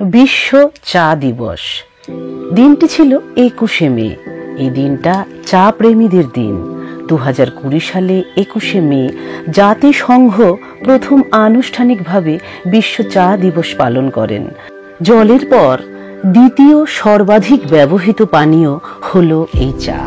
বিশ্ব চা দিবস। দিনটি ছিল 21শে মে। এই দিনটা চা প্রেমীদের দিন। 2020 সালে 21শে মে জাতিসংঘ প্রথম আনুষ্ঠানিকভাবে বিশ্ব চা দিবস পালন করেন। জলের পর দ্বিতীয় সর্বাধিক ব্যবহৃত পানীয় হলো এই চা।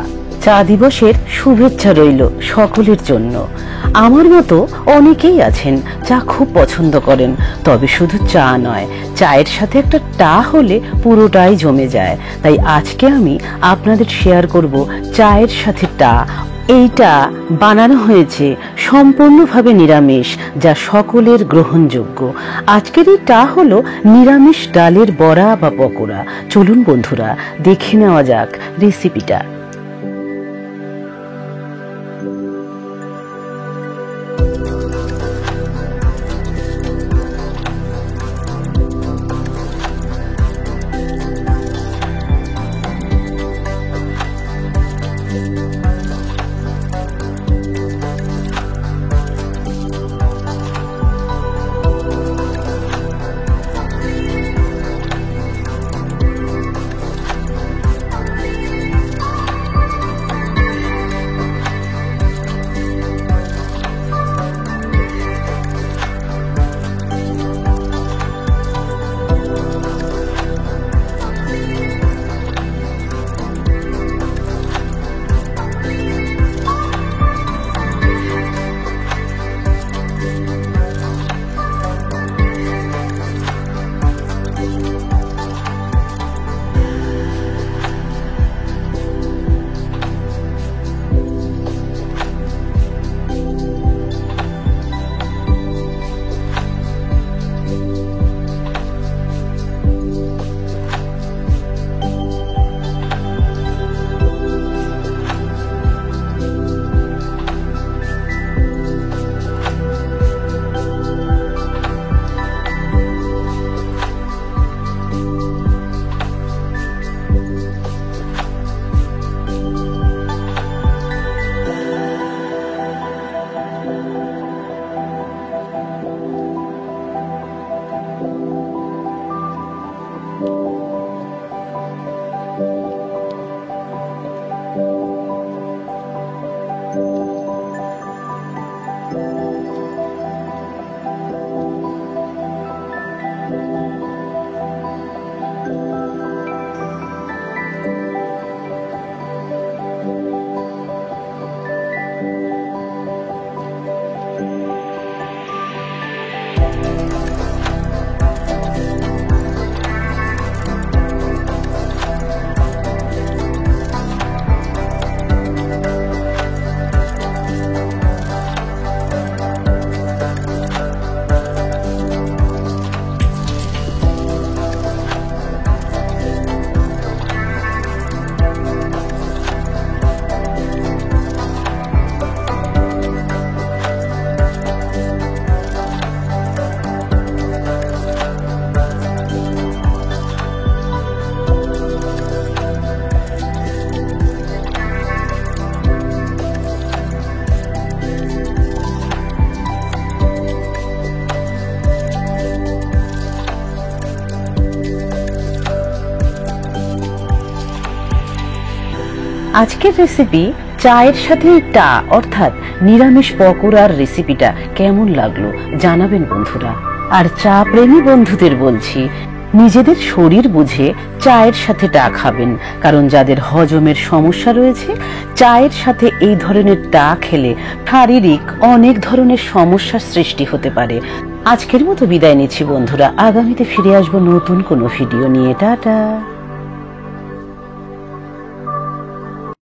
চা দিবসের শুভেচ্ছা রইল সকলের জন্য। আমার মতো অনেকেই আছেন চা খুব পছন্দ করেন, তবে শুধু চা নয়, চায়ের সাথে একটা টা হলে পুরোটাই জমে যায়। তাই আজকে আমি আপনাদের শেয়ার করব চায়ের সাথে টা। এইটা বানানো হয়েছে সম্পূর্ণভাবে নিরামিষ, যা সকলের গ্রহণযোগ্য। আজকের এই টা হলো নিরামিষ ডালের বড়া বা পকোড়া। চলুন বন্ধুরা, দেখে নেওয়া যাক রেসিপিটা। আজকের রেসিপি চায়ের সাথে টা অর্থাৎ নিরামিষ পকোড়ার রেসিপিটা কেমন লাগলো জানাবেন বন্ধুরা। আর চা প্রেমী বন্ধুদের বলছি, নিজেদের শরীর বুঝে চায়ের সাথে টা খাবেন, কারণ যাদের হজমের সমস্যা রয়েছে চায়ের সাথে এই ধরনের টা খেলে শারীরিক অনেক ধরনের সমস্যার সৃষ্টি হতে পারে। আজকের মতো বিদায় নিচ্ছি বন্ধুরা, আগামীতে ফিরে আসবো নতুন কোনো ভিডিও নিয়ে। টাটা।